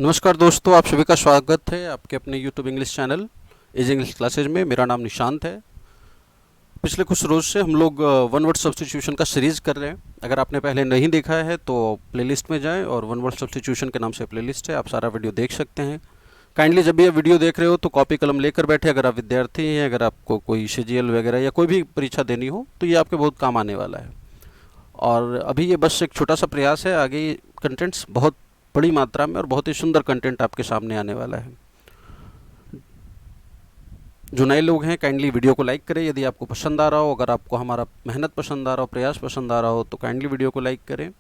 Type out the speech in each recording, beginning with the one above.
नमस्कार दोस्तों, आप सभी का स्वागत है आपके अपने YouTube English channel edge English classes में। मेरा नाम निशांत है। पिछले कुछ रोज़ से हम लोग वन वर्ड सब्स्टिट्यूशन का सीरीज़ कर रहे हैं। अगर आपने पहले नहीं देखा है तो प्लेलिस्ट में जाएं और वन वर्ड सब्स्टिट्यूशन के नाम से प्लेलिस्ट है, आप सारा वीडियो देख सकते हैं। काइंडली जब भी ये वीडियो देख रहे हो तो कॉपी कलम लेकर बैठे। अगर आप विद्यार्थी हैं, अगर आपको कोई CGL वगैरह या कोई भी परीक्षा देनी हो तो ये आपके बहुत काम आने वाला है। और अभी ये बस एक छोटा सा प्रयास है, आगे कंटेंट्स बहुत बड़ी मात्रा में और बहुत ही सुंदर कंटेंट आपके सामने आने वाला है। जो नए लोग हैं काइंडली वीडियो को लाइक करें यदि आपको पसंद आ रहा हो। अगर आपको हमारा मेहनत पसंद आ रहा हो, प्रयास पसंद आ रहा हो तो काइंडली वीडियो को लाइक करें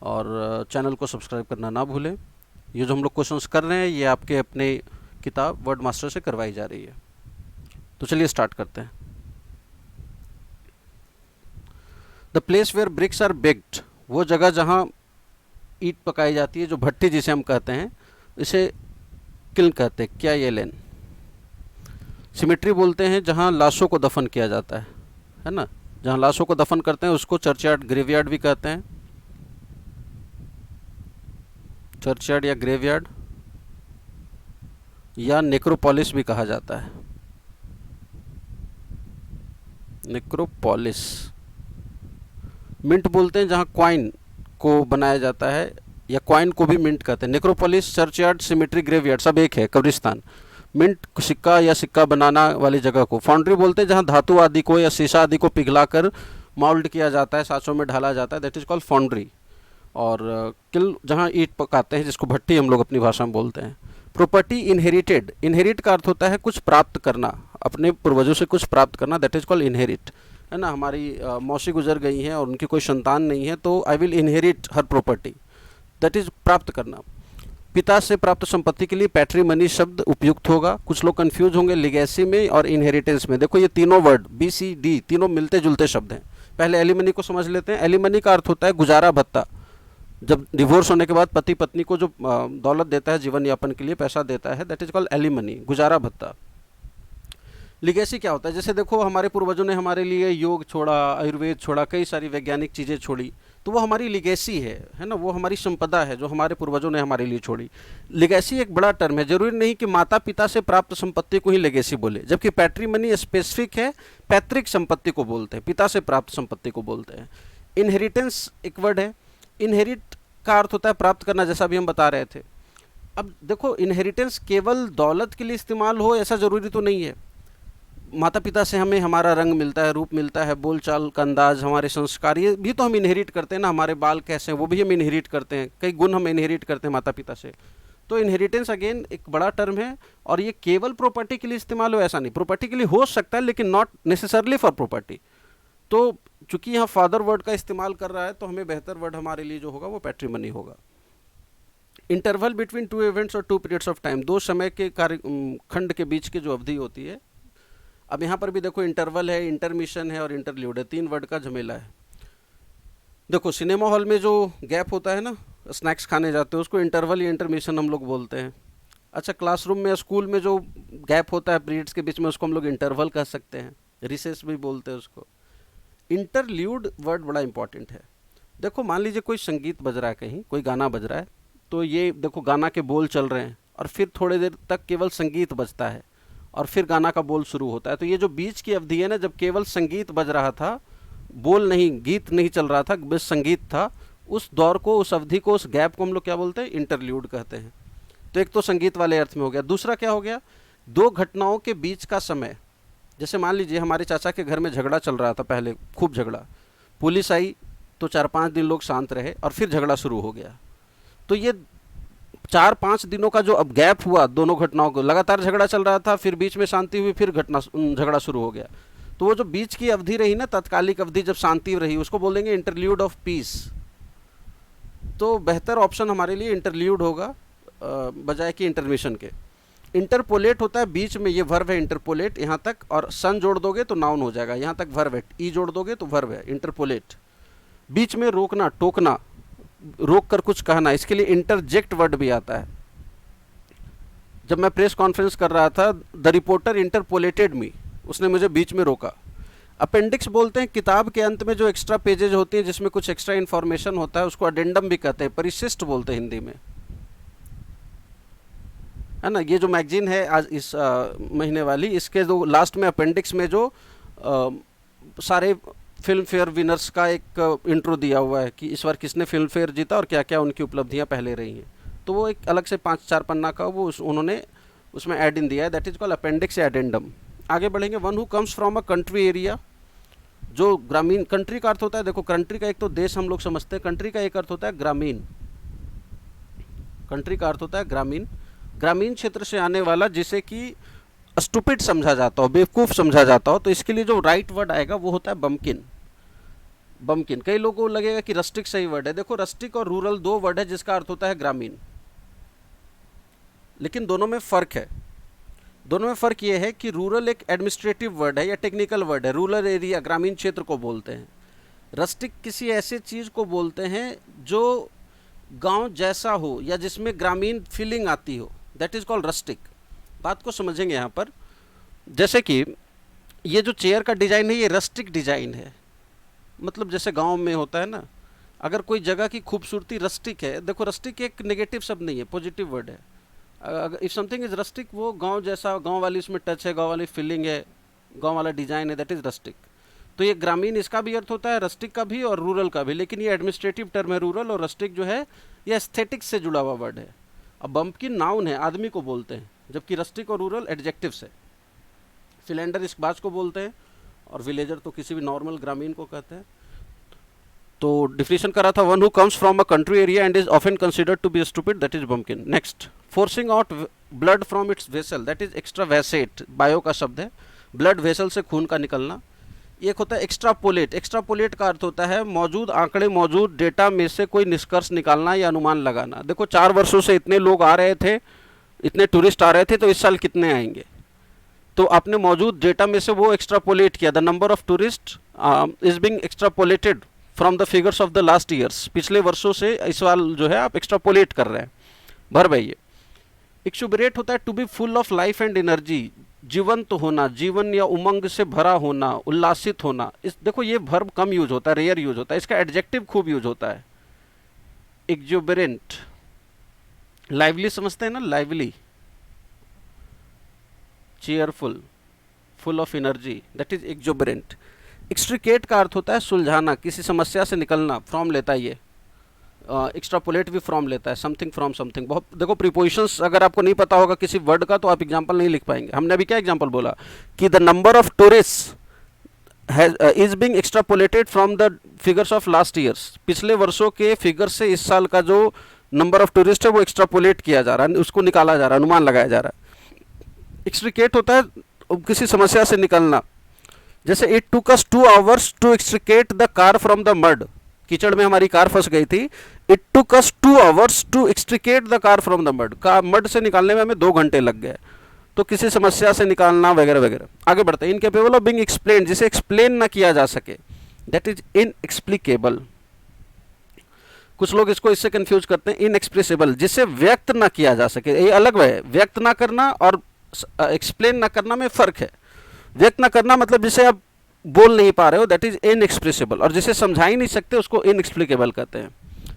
और चैनल को सब्सक्राइब करना ना भूलें। ये जो हम लोग क्वेश्चंस कर रहे हैं ये आपके अपने किताब वर्ड मास्टर से करवाई जा रही है। तो चलिए स्टार्ट करते हैं। The place where bricks are baked, वो जगह जहाँ ईंट पकाई जाती है, जो भट्टी जिसे हम कहते हैं, इसे किल्न कहते हैं। क्या ये लेन। सिमेट्री बोलते हैं जहाँ लाशों को दफन किया जाता है ना, जहाँ लाशों को दफन करते हैं उसको चर्चयार्ड ग्रेवयार्ड भी कहते हैं। चर्चयार्ड या ग्रेवयार्ड या नेक्रोपोलिस भी कहा जाता है। नेक्रोपोलिस। मिंट बोलते हैं जहाँ क्वाइन को बनाया जाता है, या क्वाइन को भी मिंट कहते हैं। नेक्रोपोलिस, चर्चयार्ड, सिमेट्री, ग्रेवयार्ड सब एक है, कब्रिस्तान। मिंट सिक्का या सिक्का बनाना वाली जगह को फाउंड्री बोलते हैं, जहाँ धातु आदि को या शीशा आदि को पिघलाकर मोल्ड किया जाता है, सांचों में ढाला जाता है, दैट इज कॉल्ड फाउंड्री। और किल जहाँ ईंट पकाते हैं, जिसको भट्टी हम लोग अपनी भाषा में बोलते हैं। प्रॉपर्टी इनहेरिटेड, इनहेरिट का अर्थ होता है कुछ प्राप्त करना, अपने पूर्वजों से कुछ प्राप्त करना, दैट इज कॉल्ड इनहेरिट। है ना, हमारी मौसी गुजर गई हैं और उनकी कोई संतान नहीं है तो I will inherit her property, that is प्राप्त करना। पिता से प्राप्त संपत्ति के लिए पैट्रीमनी शब्द उपयुक्त होगा। कुछ लोग कंफ्यूज होंगे लिगेसी में और इनहेरिटेंस में। देखो ये तीनों वर्ड BCD तीनों मिलते जुलते शब्द हैं। पहले एलिमनी को समझ लेते हैं। एलिमनी का अर्थ होता है गुजारा भत्ता। जब डिवोर्स होने के बाद पति पत्नी को जो दौलत देता है, जीवन यापन के लिए पैसा देता है, दैट इज कॉल्ड एलिमनी, गुजारा भत्ता। लिगेसी क्या होता है, जैसे देखो हमारे पूर्वजों ने हमारे लिए योग छोड़ा, आयुर्वेद छोड़ा, कई सारी वैज्ञानिक चीज़ें छोड़ी, तो वो हमारी लिगेसी है ना, वो हमारी संपदा है जो हमारे पूर्वजों ने हमारे लिए छोड़ी। लिगेसी एक बड़ा टर्म है, जरूरी नहीं कि माता पिता से प्राप्त संपत्ति को ही लिगेसी बोले, जबकि पैट्रीमनी स्पेसिफिक है, पैतृक संपत्ति को बोलते हैं, पिता से प्राप्त संपत्ति को बोलते हैं। इनहेरिटेंस एक वर्ड है। इनहेरिट का अर्थ होता है प्राप्त करना, जैसा अभी हम बता रहे थे। अब देखो इनहेरिटेंस केवल दौलत के लिए इस्तेमाल हो ऐसा ज़रूरी तो नहीं है। माता पिता से हमें हमारा रंग मिलता है, रूप मिलता है, बोलचाल का अंदाज, हमारे संस्कार, ये भी तो हम इनहेरिट करते हैं ना। हमारे बाल कैसे हैं वो भी हम इनहेरिट करते हैं, कई गुण हम इनहेरिट करते हैं माता पिता से। तो इनहेरिटेंस अगेन एक बड़ा टर्म है, और ये केवल प्रॉपर्टी के लिए इस्तेमाल हो ऐसा नहीं। प्रॉपर्टी के लिए हो सकता है लेकिन नॉट नेसेसरली फॉर प्रॉपर्टी। तो चूंकि यहाँ फादर वर्ड का इस्तेमाल कर रहा है तो हमें बेहतर वर्ड हमारे लिए जो होगा वो पैट्रीमनी होगा। इंटरवल बिटवीन टू इवेंट्स और टू पीरियड्स ऑफ टाइम, दो समय के कार्य खंड के बीच की जो अवधि होती है। अब यहाँ पर भी देखो इंटरवल है, इंटरमिशन है और इंटरल्यूड है, तीन वर्ड का झमेला है। देखो सिनेमा हॉल में जो गैप होता है ना, स्नैक्स खाने जाते हैं, उसको इंटरवल या इंटरमिशन हम लोग बोलते हैं। अच्छा, क्लासरूम में, स्कूल में जो गैप होता है पीरियड्स के बीच में, उसको हम लोग इंटरवल कह सकते हैं, रिसेस भी बोलते हैं उसको। इंटरल्यूड वर्ड बड़ा इंपॉर्टेंट है। देखो मान लीजिए कोई संगीत बज रहा है, कहीं कोई गाना बज रहा है, तो ये देखो गाना के बोल चल रहे हैं और फिर थोड़ी देर तक केवल संगीत बजता है और फिर गाना का बोल शुरू होता है। तो ये जो बीच की अवधि है ना, जब केवल संगीत बज रहा था, बोल नहीं, गीत नहीं चल रहा था, बस संगीत था, उस दौर को, उस अवधि को, उस गैप को हम लोग क्या बोलते हैं, इंटरल्यूड कहते हैं। तो एक तो संगीत वाले अर्थ में हो गया। दूसरा क्या हो गया, दो घटनाओं के बीच का समय। जैसे मान लीजिए हमारे चाचा के घर में झगड़ा चल रहा था, पहले खूब झगड़ा, पुलिस आई तो 4-5 दिन लोग शांत रहे और फिर झगड़ा शुरू हो गया। तो ये 4-5 दिनों का जो अब गैप हुआ, दोनों घटनाओं को, लगातार झगड़ा चल रहा था, फिर बीच में शांति हुई, फिर झगड़ा शुरू हो गया। तो वो जो बीच की अवधि रही ना, तात्कालिक अवधि जब शांति रही, उसको बोलेंगे इंटरल्यूड ऑफ पीस। तो बेहतर ऑप्शन हमारे लिए इंटरल्यूड होगा बजाय कि इंटरमिशन के। इंटरपोलेट होता है बीच में, ये वर्ब है इंटरपोलेट, यहाँ तक, और सन जोड़ दोगे तो नाउन हो जाएगा, यहाँ तक वर्ब है, ई जोड़ दोगे तो वर्ब है, इंटरपोलेट। बीच में रोकना, टोकना, रोक कर कुछ कहना, इसके लिए इंटरजेक्ट वर्ड भी आता है। जब मैं प्रेस कॉन्फ्रेंस कर रहा था, द रिपोर्टर इंटरपोलेटेड मी, उसने मुझे बीच में रोका। अपेंडिक्स बोलते हैं किताब के अंत में जो एक्स्ट्रा पेजेज होती हैं जिसमें कुछ एक्स्ट्रा इन्फॉर्मेशन होता है, उसको अडेंडम भी कहते हैं, परिशिष्ट बोलते हैं हिंदी में। है ना। ये जो मैगजीन है आज इस महीने वाली, इसके जो लास्ट में अपेंडिक्स में जो सारे फिल्म फेयर विनर्स का एक इंट्रो दिया हुआ है कि इस बार किसने फिल्म फेयर जीता और क्या क्या उनकी उपलब्धियां पहले रही हैं। तो वो एक अलग से 5-4 पन्ना का वो उन्होंने उसमें ऐड इन दिया है, that is called appendix addendum. आगे बढ़ेंगे। One who comes from a country area, जो ग्रामीण, कंट्री का अर्थ होता है, देखो कंट्री का एक तो देश हम लोग समझते हैं, कंट्री का एक अर्थ होता है ग्रामीण, कंट्री का अर्थ होता है ग्रामीण, ग्रामीण क्षेत्र से आने वाला, जिसे कि स्टूपिड समझा जाता हो, बेवकूफ़ समझा जाता हो, तो इसके लिए जो राइट वर्ड आएगा वो होता है बम्किन। बम्किन, कई लोगों को लगेगा कि रस्टिक सही वर्ड है, देखो रस्टिक और रूरल दो वर्ड है जिसका अर्थ होता है ग्रामीण, लेकिन दोनों में फ़र्क है। दोनों में फ़र्क ये है कि रूरल एक एडमिनिस्ट्रेटिव वर्ड है या टेक्निकल वर्ड है, रूरल एरिया ग्रामीण क्षेत्र को बोलते हैं। रस्टिक किसी ऐसे चीज़ को बोलते हैं जो गांव जैसा हो या जिसमें ग्रामीण फीलिंग आती हो, दैट इज़ कॉल्ड रस्टिक। बात को समझेंगे यहाँ पर, जैसे कि ये जो चेयर का डिज़ाइन है ये रस्टिक डिज़ाइन है, मतलब जैसे गांव में होता है ना, अगर कोई जगह की खूबसूरती रस्टिक है, देखो रस्टिक एक नेगेटिव शब्द नहीं है, पॉजिटिव वर्ड है। अगर इफ़ समथिंग इज़ रस्टिक, वो गांव जैसा, गांव वाली उसमें टच है, गांव वाली फीलिंग है, गांव वाला डिज़ाइन है, दैट इज़ रस्टिक। तो ये ग्रामीण इसका भी अर्थ होता है, रस्टिक का भी और रूरल का भी, लेकिन ये एडमिनिस्ट्रेटिव टर्म है रूरल, और रस्टिक जो है ये एस्थेटिक्स से जुड़ा हुआ वर्ड है। अब बम्पकिन नाउन है, आदमी को बोलते हैं, जबकि रस्टिक और रूरल एडजेक्टिव्स है। फिलेंडर इस बाज को बोलते हैं, और विलेजर तो किसी भी नॉर्मल ग्रामीण को कहते हैं। तो डिफिनेशन करा था, one who comes from a country area and is often considered to be stupid, that is bumpkin. Next, forcing out blood from its vessel, that is extravasate, bio का शब्द है, ब्लड वेसल से खून का निकलना। एक होता है एक्स्ट्रापोलेट, एक्स्ट्रापोलेट का अर्थ होता है मौजूद आंकड़े, मौजूद डेटा में से कोई निष्कर्ष निकालना या अनुमान लगाना। देखो 4 वर्षों से इतने लोग आ रहे थे, इतने टूरिस्ट आ रहे थे, तो इस साल कितने आएंगे, तो आपने मौजूद डेटा में से वो एक्स्ट्रापोलेट किया। The number of tourist is being extrapolated from the figures of the last years, पिछले वर्षों से इस साल जो है आप एक्स्ट्रापोलेट कर रहे हैं, भर भैया। एक्सुबरेट होता है to be full of life and energy, जीवंत होना, जीवन या उमंग से भरा होना, उल्लासित होना। इस देखो ये वर्ब कम यूज होता है, रेयर यूज होता है, इसका एडजेक्टिव खूब यूज होता है, एक्जुबरेंट। लाइवली समझते हैं ना, lively, cheerful, full of energy, that is exuberant. Extricate का अर्थ होता है सुलझाना, किसी समस्या से निकलना, फ्रॉम लेता है ये। एक्स्ट्रापोलेट भी फ्रॉम लेता है, समथिंग फ्रॉम समथिंग। बहुत देखो प्रीपोजिशंस अगर आपको नहीं पता होगा किसी वर्ड का तो आप एग्जांपल नहीं लिख पाएंगे। हमने अभी क्या एग्जांपल बोला कि the number of tourist is being extrapolated from the figures of last years, पिछले वर्षों के फिगर से इस साल का जो नंबर ऑफ टूरिस्ट है वो एक्स्ट्रापोलेट किया जा रहा है, उसको निकाला जा रहा है, अनुमान लगाया जा रहा है। एक्सट्रिकेट होता है किसी समस्या से निकलना, जैसे it took us 2 hours to extricate the car from the mud, कीचड़ में हमारी कार फंस गई थी। It took us 2 hours to extricate the car from the mud, का मड से निकालने में हमें 2 घंटे लग गए। तो किसी समस्या से निकालना वगैरह वगैरह। आगे बढ़ते हैं। इनकेपेबल ऑफ बीइंग एक्सप्लेन, जिसे एक्सप्लेन ना किया जा सके, दैट इज इनएक्सप्लिकेबल। कुछ लोग इसको इससे कंफ्यूज करते हैं, इनएक्सप्रेसिबल, जिसे व्यक्त ना किया जा सके, ये अलग है। व्यक्त ना करना और एक्सप्लेन ना करना में फ़र्क है। व्यक्त ना करना मतलब जिसे आप बोल नहीं पा रहे हो, दैट इज इनएक्सप्रेसिबल, और जिसे समझा ही नहीं सकते उसको इनएक्सप्लिकेबल कहते हैं।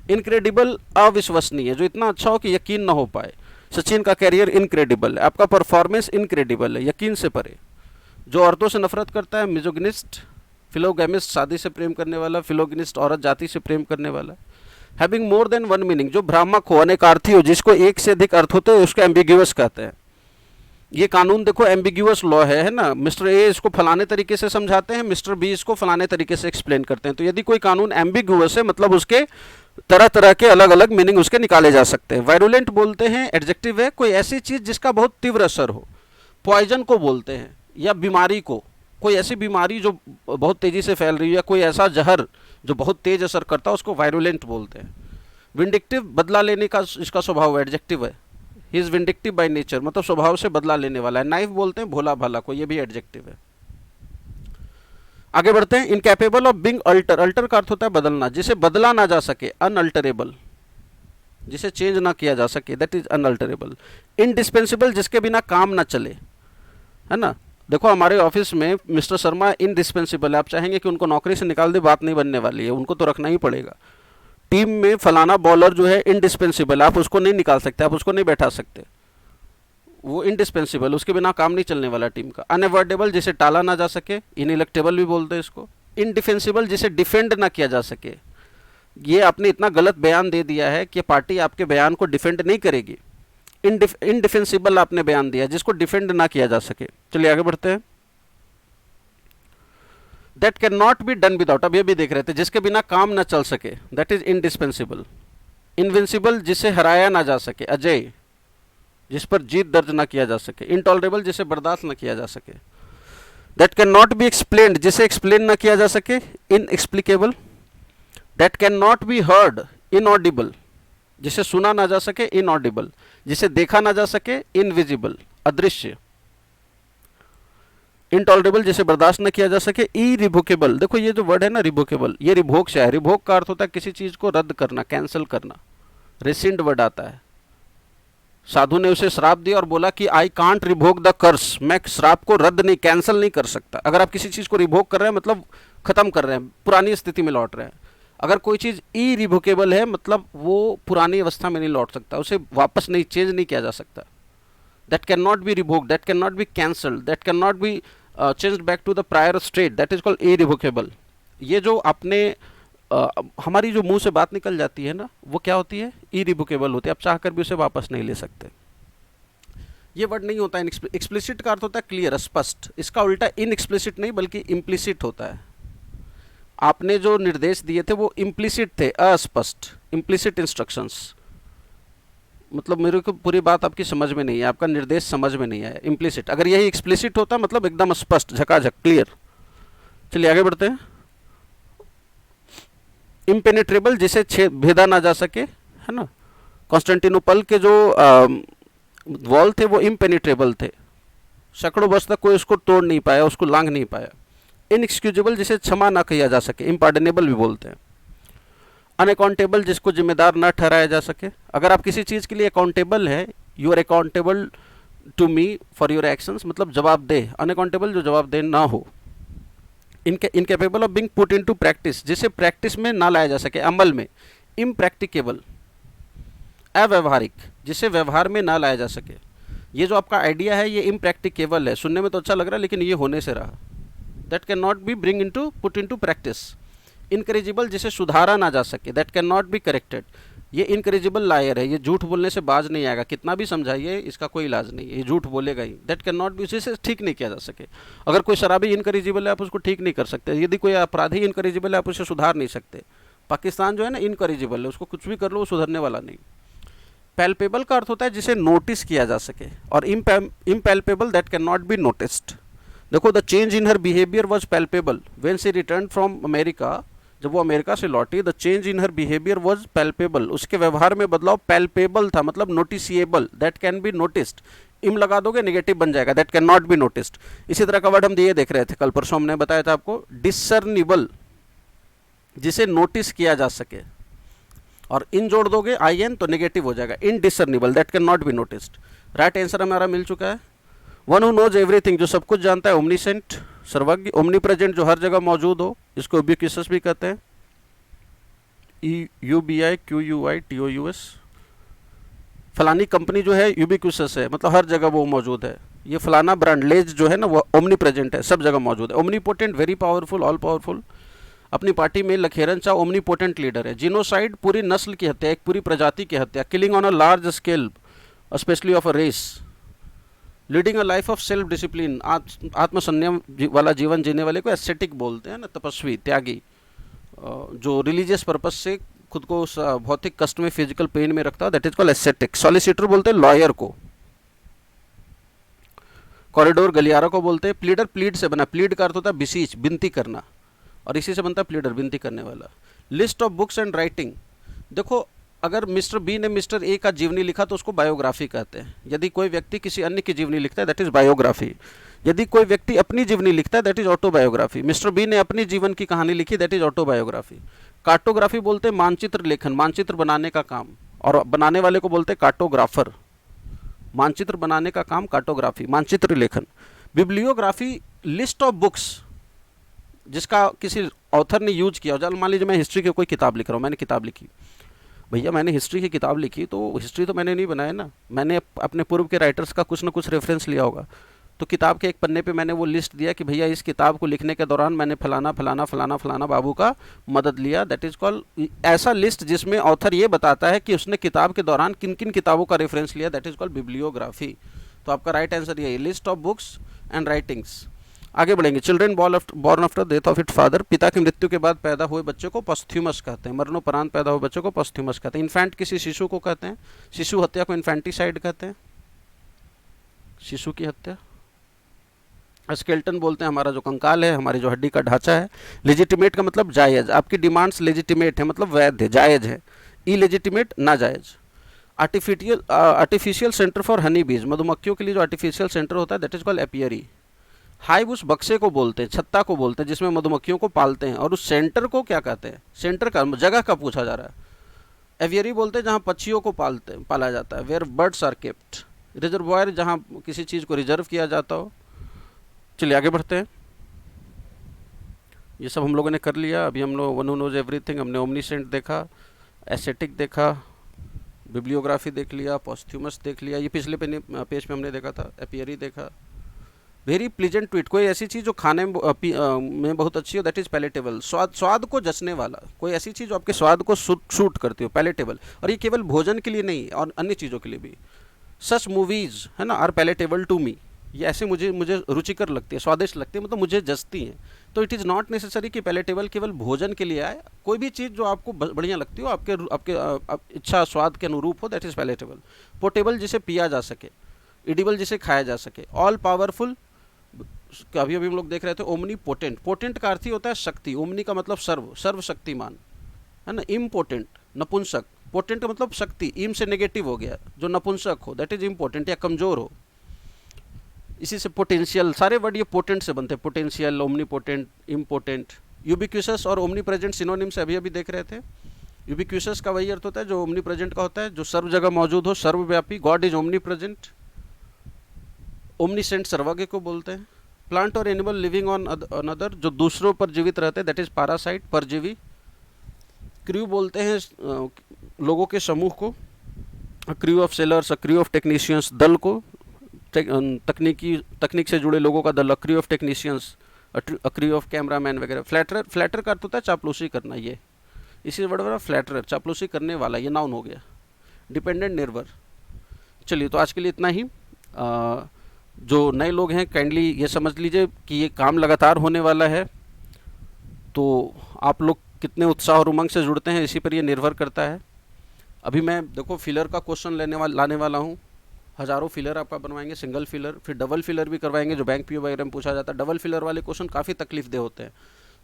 इनक्रेडिबल, अविश्वसनीय, जो इतना अच्छा हो कि यकीन ना हो पाए। सचिन का कैरियर इनक्रेडिबल है, आपका परफॉर्मेंस इनक्रेडिबल है, यकीन से परे। जो औरतों से नफरत करता है, मिजोगिनिस्ट। फिलोगेमिस्ट, शादी से प्रेम करने वाला। फिलोगिनिस्ट, औरत जाति से प्रेम करने वाला। Having more than one meaning, जो भ्रामक हो, अनेकार्थी हो, जिसको एक से अधिक अर्थ होते हैं, उसको एम्बिग्यूअस कहते हैं। ये कानून देखो एम्बिग्यूअस लॉ है ना। मिस्टर ए इसको फलाने तरीके से समझाते हैं, मिस्टर बी इसको फलाने तरीके से एक्सप्लेन करते हैं। तो यदि कोई कानून एम्बिग्यूअस है मतलब उसके तरह तरह के अलग अलग मीनिंग उसके निकाले जा सकते हैं। वायरुलेंट बोलते हैं, एडजेक्टिव है, कोई ऐसी चीज जिसका बहुत तीव्र असर हो। पॉइजन को बोलते हैं, या बीमारी को, कोई ऐसी बीमारी जो बहुत तेजी से फैल रही है, या कोई ऐसा जहर जो बहुत तेज असर करता है, उसको वायरुलेंट बोलते हैं। विंडिक्टिव, बदला लेने का इसका स्वभाव, एडजेक्टिव है। He is vindictive by nature, मतलब स्वभाव से बदला लेने वाला है। नाइफ बोलते हैं भोला भाला को, ये भी एडजेक्टिव है। आगे बढ़ते हैं। Incapable of being alter, alter का अर्थ होता है बदलना, जिसे बदला ना जा सके, अनअल्टरेबल, जिसे चेंज ना किया जा सके, दैट इज अनअल्टरेबल। इनडिस्पेंसिबल, जिसके बिना काम ना चले, है ना। देखो हमारे ऑफिस में मिस्टर शर्मा इनडिस्पेंसिबल है, आप चाहेंगे कि उनको नौकरी से निकाल दे, बात नहीं बनने वाली है, उनको तो रखना ही पड़ेगा। टीम में फलाना बॉलर जो है इनडिस्पेंसिबल, आप उसको नहीं निकाल सकते, आप उसको नहीं बैठा सकते, वो इंडिस्पेंसिबल, उसके बिना काम नहीं चलने वाला टीम का। अनअवॉइडेबल, जिसे टाला ना जा सके, इनइलेक्टेबल भी बोलते हैं इसको। इनडिफेंसिबल, जिसे डिफेंड ना किया जा सके, ये आपने इतना गलत बयान दे दिया है कि पार्टी आपके बयान को डिफेंड नहीं करेगी। इनडिफेंसिबल आपने बयान दिया जिसको डिफेंड ना किया जा सके। चलिए आगे बढ़ते हैं। That can not be done without, अब ये भी देख रहे थे, जिसके बिना काम ना चल सके, दैट इज इंडिस्पेंसिबल। इनविंसिबल, जिसे हराया ना जा सके, अजय, जिस पर जीत दर्ज ना किया जा सके। इंटॉलरेबल, जिसे बर्दाश्त ना किया जा सके। That can not be explained, जिसे एक्सप्लेन ना किया जा सके, inexplicable. That can not be heard, inaudible, जिसे सुना ना जा सके, इनऑडिबल, जिसे देखा ना जा सके, इनविजिबल, अदृश्य। इंटॉलरेबल, जिसे बर्दाश्त न किया जा सके, इरिवोकेबल। देखो ये जो वर्ड है ना रिवोकेबल, ये रिवोक से है। रिवोक का अर्थ होता है किसी चीज को रद्द करना, कैंसिल करना। रेसिंड वर्ड आता है। साधु ने उसे श्राप दिया और बोला कि I can't revoke the curse, मैं श्राप को रद्द नहीं, कैंसिल नहीं कर सकता। अगर आप किसी चीज को रिवोक कर रहे हैं मतलब खत्म कर रहे हैं, पुरानी स्थिति में लौट रहे हैं। अगर कोई चीज इरिवोकेबल है मतलब वो पुरानी अवस्था में नहीं लौट सकता, उसे वापस नहीं, चेंज नहीं किया जा सकता। That can not be revoke, that can not be cancelled, that can not be changed back to the prior state, that is called irrevocable. ये जो आपने हमारी जो मुंह से बात निकल जाती है ना, वो क्या होती है, इरिवोकेबल होती है। आप चाहकर भी उसे वापस नहीं ले सकते। ये वर्ड नहीं होता है एक्सप्लिसिट का अर्थ होता है क्लियर, स्पष्ट। इसका उल्टा इनएक्सप्लिसिट नहीं बल्कि इम्प्लिसिट होता है। आपने जो निर्देश दिए थे वो इम्प्लिसिट थे, अस्पष्ट, इम्प्लिसिट इंस्ट्रक्शंस। मतलब मेरे को पूरी बात आपकी समझ में नहीं है, आपका निर्देश समझ में नहीं आया, इम्प्लिसिट। अगर यही एक्सप्लिसिट होता मतलब एकदम स्पष्ट, झकाझक, क्लियर। चलिए आगे बढ़ते हैं। इम्पेनिट्रेबल, जिसे भेदा ना जा सके, है ना। कॉन्स्टेंटिनोपल के जो वॉल थे वो इम्पेनिट्रेबल थे, सैकड़ों वर्ष तक कोई उसको तोड़ नहीं पाया, उसको लांघ नहीं पाया। इनएक्सक्यूजेबल, जिसे क्षमा ना किया जा सके, इम्पार्डनेबल भी बोलते हैं। अनअकाउंटेबल, जिसको जिम्मेदार न ठहराया जा सके। अगर आप किसी चीज़ के लिए अकाउंटेबल है, you are accountable to me for your actions, मतलब जवाबदेह। अनअकाउंटेबल, जो जवाबदेह ना हो। Incapable of being put into practice, जिसे प्रैक्टिस में ना लाया जा सके, अमल में। इम्प्रैक्टिकेबल, अव्यवहारिक, जिसे व्यवहार में ना लाया जा सके। ये जो आपका आइडिया है ये इम्प्रैक्टिकेबल है, सुनने में तो अच्छा लग रहा है लेकिन ये होने से रहा। That can not be bring into put into practice. Incorrigible, जिसे सुधारा ना जा सके, that can not be corrected. ये इनकरेजिबल लायर है, ये झूठ बोलने से बाज नहीं आएगा, कितना भी समझाइए इसका कोई इलाज नहीं है, ये झूठ बोलेगा ही। दैट कैन नॉट बी, जिसे ठीक नहीं किया जा सके। अगर कोई शराबी इनकरेजिबल है आप उसको ठीक नहीं कर सकते, यदि कोई अपराधी इनकरेजिबल है आप उसे सुधार नहीं सकते। पाकिस्तान जो है ना इनकरेजिबल है, उसको कुछ भी कर लो वो सुधरने वाला नहीं। पैल्पेबल का अर्थ होता है जिसे नोटिस किया जा सके, और impalpable, that can not be noticed. देखो the change in her behaviour was palpable when she return from America, जब वो अमेरिका से लौटी, the change in her behaviour was palpable, उसके व्यवहार में बदलाव पैल्पेबल था, मतलब noticeable, that can be noticed. Im लगा दोगे नेगेटिव बन जाएगा, that can not be noticed. इसी तरह का वर्ड हम ये देख रहे थे कल परसों, हमने बताया था आपको, डिसर्निबल, जिसे नोटिस किया जा सके, और इन जोड़ दोगे आई एन तो नेगेटिव हो जाएगा, indiscernible, that can not be noticed. Right answer हमारा मिल चुका है। वन हु नोज एवरीथिंग, जो सब कुछ जानता है, ओमनीसेंट, सर्वज्ञ। ओमनी प्रेजेंट, जो हर जगह मौजूद हो, इसको यूबिक्विटस भी कहते हैं, UBIQUITOUS। फलानी कंपनी जो है यूबिक्विटस है, मतलब हर जगह वो मौजूद है। ये फलाना ब्रांड लेज जो है ना वो ओमनी प्रेजेंट है, सब जगह मौजूद है। Omnipotent, very powerful, all powerful. अपनी पार्टी में लखेरन शाह ओमनीपोटेंट लीडर है। जिनोसाइड, पूरी नस्ल की हत्या, एक पूरी प्रजाति की हत्या। Killing on a large scale, specially of a race. Leading a life of self discipline, आत्मसंयम वाला जीवन जीने वाले को एस्थेटिक बोलते हैं ना, तपस्वी, त्यागी, जो रिलीजियस पर्पस से खुद को भौतिक कष्ट में, फिजिकल पेन में रखता है, that is called aesthetic. Solicitor बोलते हैं लॉयर को। कॉरिडोर, गलियारा को बोलते हैं। प्लीडर, प्लीड से बना, प्लीड का अर्थ होता है बिसीच, विनती करना, और इसी से बनता है प्लीडर, विनती करने वाला। List of books and writing, देखो अगर मिस्टर बी ने मिस्टर ए का जीवनी लिखा तो उसको बायोग्राफी कहते हैं। यदि कोई व्यक्ति किसी अन्य की जीवनी लिखता है दैट इज बायोग्राफी। यदि कोई व्यक्ति अपनी जीवनी लिखता है that is autobiography. Mister B ने अपनी जीवन की कहानी लिखी दैट इज ऑटोबायोग्राफी। कार्टोग्राफी बोलते हैं मानचित्र लेखन, मानचित्र बनाने का काम, और बनाने वाले को बोलते हैं कार्टोग्राफर। मानचित्र बनाने का काम कार्टोग्राफी, मानचित्र लेखन। बिब्लियोग्राफी, लिस्ट ऑफ बुक्स जिसका किसी ऑथर ने यूज किया हो। मान लीजिए मैं हिस्ट्री की कोई किताब लिख रहा हूँ, मैंने किताब लिखी, भैया मैंने हिस्ट्री की किताब लिखी तो हिस्ट्री तो मैंने नहीं बनाया ना, मैंने अपने पूर्व के राइटर्स का कुछ ना कुछ रेफरेंस लिया होगा। तो किताब के एक पन्ने पे मैंने वो लिस्ट दिया कि भैया इस किताब को लिखने के दौरान मैंने फलाना फलाना फलाना फलाना बाबू का मदद लिया। दैट इज़ कॉल्ड ऐसा लिस्ट जिसमें ऑथर ये बताता है कि उसने किताब के दौरान किन किन किताबों का रेफरेंस लिया, दैट इज़ कॉल्ड बिब्लियोग्राफी। तो आपका राइट आंसर ये है, list of books and writings. आगे बढ़ेंगे। Children born after death of it father, पिता की मृत्यु के बाद पैदा हुए बच्चे को पॉस्थ्यूमस कहते हैं, मरणोपरांत पैदा हुए बच्चे को पॉस्थ्यूमस कहते हैं। इन्फेंट किसी शिशु को कहते हैं, शिशु हत्या को इन्फेंटिसाइड कहते हैं, शिशु की हत्या। स्केल्टन बोलते हैं हमारा जो कंकाल है, हमारी जो हड्डी का ढांचा है। लेजिटिमेट का मतलब जायज़, आपकी डिमांड्स लेजिटिमेट है मतलब वैध है, जायज़ है। इलेजिटिमेट नाजायज़। आर्टिफिशियल सेंटर फॉर हनी बीज, मधुमक्खियों के लिए जो आर्टिफिशियल सेंटर होता है that is called apiary. Hive उस बक्से को बोलते हैं, छत्ता को बोलते हैं जिसमें मधुमक्खियों को पालते हैं, और उस सेंटर को क्या कहते हैं, सेंटर का जगह का पूछा जा रहा है। एवियरी बोलते हैं जहाँ पक्षियों को पाला जाता है, where birds are kept. Reservoir जहाँ किसी चीज़ को रिजर्व किया जाता हो। चलिए आगे बढ़ते हैं। ये सब हम लोगों ने कर लिया। अभी हम लोग वन हू नोज एवरीथिंग, हमने ओमनीसेंट देखा, एस्थेटिक देखा, बिब्लियोग्राफी देख लिया, पॉस्थ्यूमस देख लिया, ये पिछले पेज पे हमने देखा था, एपियरी देखा। वेरी प्लीजेंट ट्वीट, कोई ऐसी चीज़ जो खाने में बहुत अच्छी हो, दैट इज़ पैलेटेबल, स्वाद को जचने वाला, कोई ऐसी चीज़ जो आपके स्वाद को सूट करती हो, पैलेटेबल। और ये केवल भोजन के लिए नहीं और अन्य चीज़ों के लिए भी। सच मूवीज़ है ना आर पैलेटेबल टू मी, ये ऐसे मुझे रुचिकर लगती है, स्वादिष्ट लगती है, मतलब मुझे जचती हैं। तो इट इज़ नॉट नेसेसरी कि पैलेटेबल केवल भोजन के लिए आए, कोई भी चीज़ जो आपको बढ़िया लगती हो, आपके इच्छा स्वाद के अनुरूप हो, दैट इज़ पैलेटेबल। पोर्टेबल, जिसे पिया जा सके। एडिबल, जिसे खाया जा सके। ऑल पावरफुल, अभी हम लोग देख रहे थे। ओमनी पोटेंट, पोटेंट का अर्थ ही होता है शक्ति, ओमनी का मतलब सर्वशक्तिमान है ना। इम्पोर्टेंट, नपुंसक। पोटेंट का मतलब शक्ति, इम से नेगेटिव हो गया, जो नपुंसक हो दैट इज इम्पोर्टेंट या कमजोर हो। इसी से पोटेंशियल, सारे वर्ड ये पोटेंट से बनते हैं, पोटेंशियल, ओमनी पोटेंट, इम्पोर्टेंट। यूबिक्यूसस और ओमनी प्रेजेंट सिनोनिम से अभी देख रहे थे। यूबिक्यूसस का वही अर्थ होता है जो ओमनी प्रेजेंट का होता है, जो सर्व जगह मौजूद हो, सर्वव्यापी। God is omni present. Omniscient सर्वज्ञ को बोलते हैं। प्लांट और एनिमल लिविंग ऑन अनदर, जो दूसरों पर जीवित रहते हैं, दैट इज पैरासाइट, परजीवी। क्रू बोलते हैं लोगों के समूह को। Crew of sellers, crew of technicians, दल को, तकनीक से जुड़े लोगों का दल, crew of technicians, crew of cameraman वगैरह। फ्लैटर का अर्थ होता है चापलूसी करना, ये इसी वर्ड फ्लैटरर, चापलूसी करने वाला, ये नाउन हो गया। डिपेंडेंट, निर्भर। चलिए तो आज के लिए इतना ही। जो नए लोग हैं काइंडली ये समझ लीजिए कि ये काम लगातार होने वाला है, तो आप लोग कितने उत्साह और उमंग से जुड़ते हैं इसी पर ये निर्भर करता है। अभी मैं देखो फिलर का क्वेश्चन लाने वाला हूँ। हज़ारों फिलर आपका बनवाएंगे, सिंगल फिलर, फिर डबल फिलर भी करवाएंगे जो बैंक पीओ वगैरह में पूछा जाता है। डबल फिलर वाले क्वेश्चन काफ़ी तकलीफदेह होते हैं,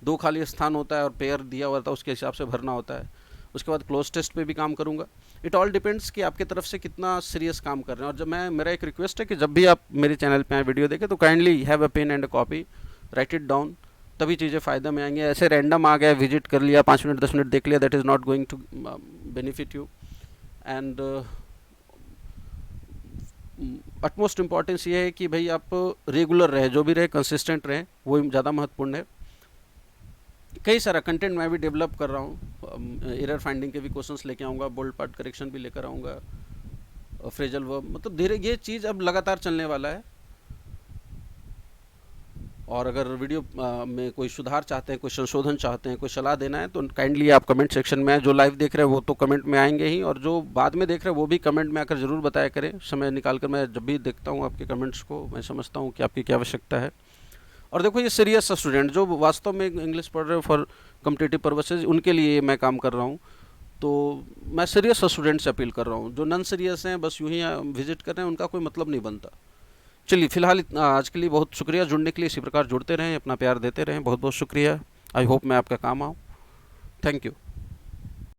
2 खाली स्थान होता है और पेयर दिया हुआ था, उसके हिसाब से भरना होता है। उसके बाद क्लोज टेस्ट पे भी काम करूँगा। इट ऑल डिपेंड्स कि आपकी तरफ से कितना सीरियस काम कर रहे हैं। और जब मेरा एक रिक्वेस्ट है कि जब भी आप मेरे चैनल पे आए वीडियो देखें तो kindly have a pen and a copy, write it down, तभी चीज़ें फ़ायदा में आएंगे। ऐसे रैंडम आ गया, विजिट कर लिया, 5 मिनट 10 मिनट देख लिया, that is not going to benefit you. And utmost importance ये है कि भाई आप रेगुलर रहे, जो भी रहे कंसिस्टेंट रहे, वो ज़्यादा महत्वपूर्ण है। कई सारा कंटेंट मैं भी डेवलप कर रहा हूँ, एरर फाइंडिंग के भी क्वेश्चंस लेके आऊँगा, बोल्ड पार्ट करेक्शन भी लेकर आऊँगा, फ्रेजल वर्ब, मतलब धीरे ये चीज़ अब लगातार चलने वाला है। और अगर वीडियो में कोई सुधार चाहते हैं, कोई संशोधन चाहते हैं, कोई सलाह देना है तो काइंडली आप कमेंट सेक्शन में, जो लाइव देख रहे हैं वो तो कमेंट में आएंगे ही, और जो बाद में देख रहे हैं वो भी कमेंट में आकर ज़रूर बताया करें। समय निकाल कर, मैं जब भी देखता हूँ आपके कमेंट्स को, मैं समझता हूँ कि आपकी क्या आवश्यकता है। और देखो ये सीरियस स्टूडेंट जो वास्तव में इंग्लिश पढ़ रहे हो फॉर कॉम्पिटिटिव पर्पसेज, उनके लिए मैं काम कर रहा हूँ। तो मैं सीरियस स्टूडेंट से अपील कर रहा हूँ। जो नॉन सीरियस हैं, बस यूँ ही विजिट कर रहे हैं, उनका कोई मतलब नहीं बनता। चलिए फिलहाल आज के लिए बहुत शुक्रिया। जुड़ने के लिए इसी प्रकार जुड़ते रहें, अपना प्यार देते रहें। बहुत बहुत शुक्रिया। आई होप मैं आपका काम आऊँ। Thank you.